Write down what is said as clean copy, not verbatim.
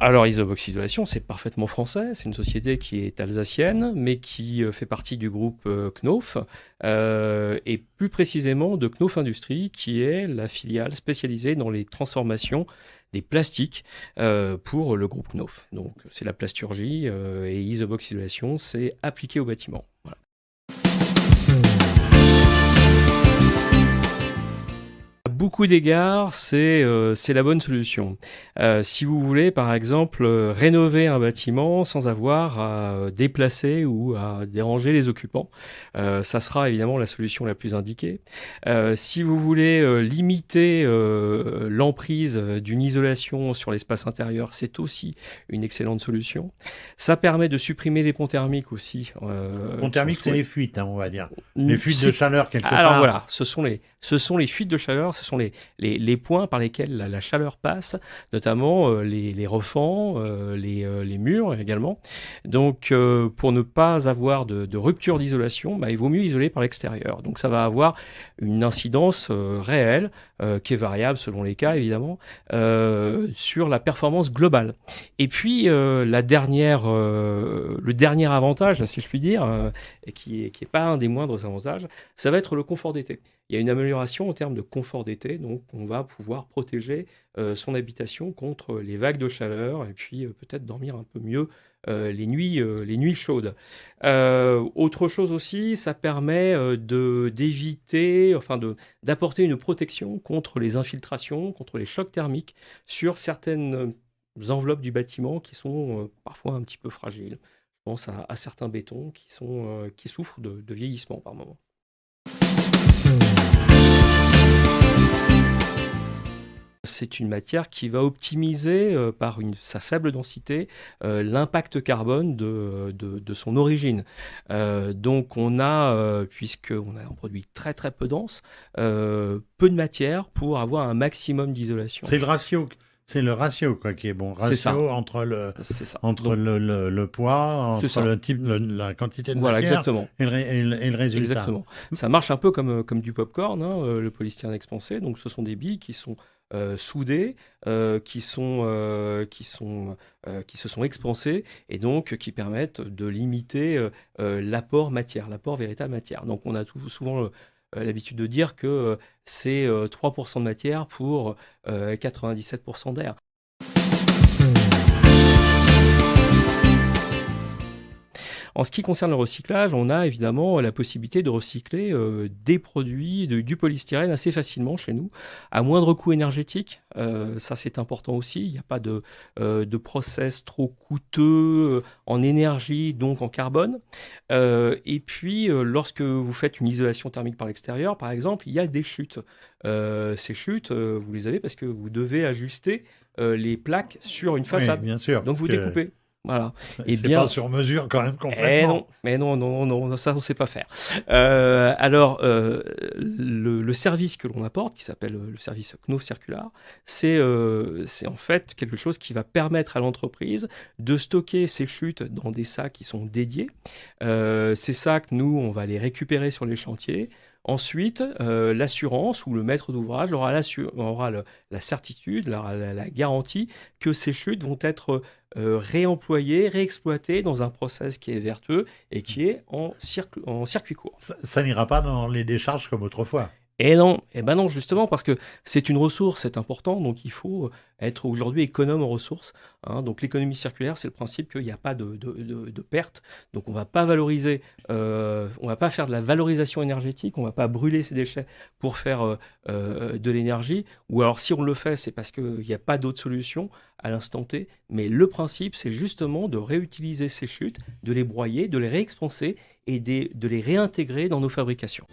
Alors, Isobox Isolation, c'est parfaitement français. C'est une société qui est alsacienne, mais qui fait partie du groupe Knauf, et plus précisément de Knauf Industries, qui est la filiale spécialisée dans les transformations des plastiques pour le groupe Knauf. Donc, c'est la plasturgie et Isobox Isolation, c'est appliqué au bâtiment. Voilà. À beaucoup d'égards, c'est la bonne solution. Si vous voulez, par exemple, rénover un bâtiment sans avoir à déplacer ou à déranger les occupants, ça sera évidemment la solution la plus indiquée. Si vous voulez limiter l'emprise d'une isolation sur l'espace intérieur, c'est aussi une excellente solution. Ça permet de supprimer les ponts thermiques aussi. Pont thermique, c'est les fuites, hein, on va dire. Les fuites C'est- de chaleur, quelque Alors part. voilà, ce sont les fuites de chaleur, ce sont les points par lesquels la chaleur passe, notamment les refends, les murs également. Donc pour ne pas avoir de rupture d'isolation, bah, il vaut mieux isoler par l'extérieur. Donc ça va avoir une incidence réelle, qui est variable selon les cas évidemment, sur la performance globale. Et puis le dernier avantage, si je puis dire, et qui est pas un des moindres avantages, ça va être le confort d'été. Il y a une amélioration en termes de confort d'été, donc on va pouvoir protéger son habitation contre les vagues de chaleur et puis peut-être dormir un peu mieux les nuits chaudes. Autre chose aussi, ça permet d'éviter, enfin d'apporter une protection contre les infiltrations, contre les chocs thermiques sur certaines enveloppes du bâtiment qui sont parfois un petit peu fragiles. Je pense à certains bétons qui souffrent de vieillissement par moment. C'est une matière qui va optimiser par sa faible densité l'impact carbone de son origine. Donc on a, puisqu'on a un produit très très peu dense, peu de matière pour avoir un maximum d'isolation. C'est le ratio. C'est le ratio, quoi, qui est bon. C'est ça. Ratio entre C'est ça. entre Donc, le poids, c'est entre ça. le type, la quantité de Voilà, matière exactement. et le résultat. Exactement. Ça marche un peu comme du popcorn, hein, le polystyrène expansé. Donc, ce sont des billes qui sont soudées, qui se sont expansées et donc qui permettent de limiter l'apport matière, l'apport véritable matière. Donc, on a souvent l'habitude de dire que c'est 3% de matière pour 97% d'air. En ce qui concerne le recyclage, on a évidemment la possibilité de recycler des produits, du polystyrène assez facilement chez nous, à moindre coût énergétique. Ça, c'est important aussi. Il n'y a pas de process trop coûteux en énergie, donc en carbone. Et puis, lorsque vous faites une isolation thermique par l'extérieur, par exemple, il y a des chutes. Ces chutes, vous les avez parce que vous devez ajuster les plaques sur une Oui, façade. bien sûr, Donc, parce vous que découpez. Voilà. Et c'est pas bien, sur mesure quand même eh non, complètement. mais non, ça on sait pas faire. Le service que l'on apporte, qui s'appelle le service Knauf Circular, c'est en fait quelque chose qui va permettre à l'entreprise de stocker ses chutes dans des sacs qui sont dédiés. Ces sacs, nous, on va les récupérer sur les chantiers. Ensuite, l'assurance ou le maître d'ouvrage aura la certitude, la garantie que ces chutes vont être réemployées, réexploitées dans un process qui est vertueux et qui est en circuit court. Ça n'ira pas dans les décharges comme autrefois. Et non, et ben non, justement, parce que c'est une ressource, c'est important, donc il faut être aujourd'hui économe en ressources, hein. Donc l'économie circulaire, c'est le principe qu'il n'y a pas de perte, donc on va pas valoriser, on va pas faire de la valorisation énergétique, on va pas brûler ces déchets pour faire de l'énergie, ou alors si on le fait, c'est parce qu'il n'y a pas d'autre solution à l'instant T, mais le principe, c'est justement de réutiliser ces chutes, de les broyer, de les réexpanser et de les réintégrer dans nos fabrications.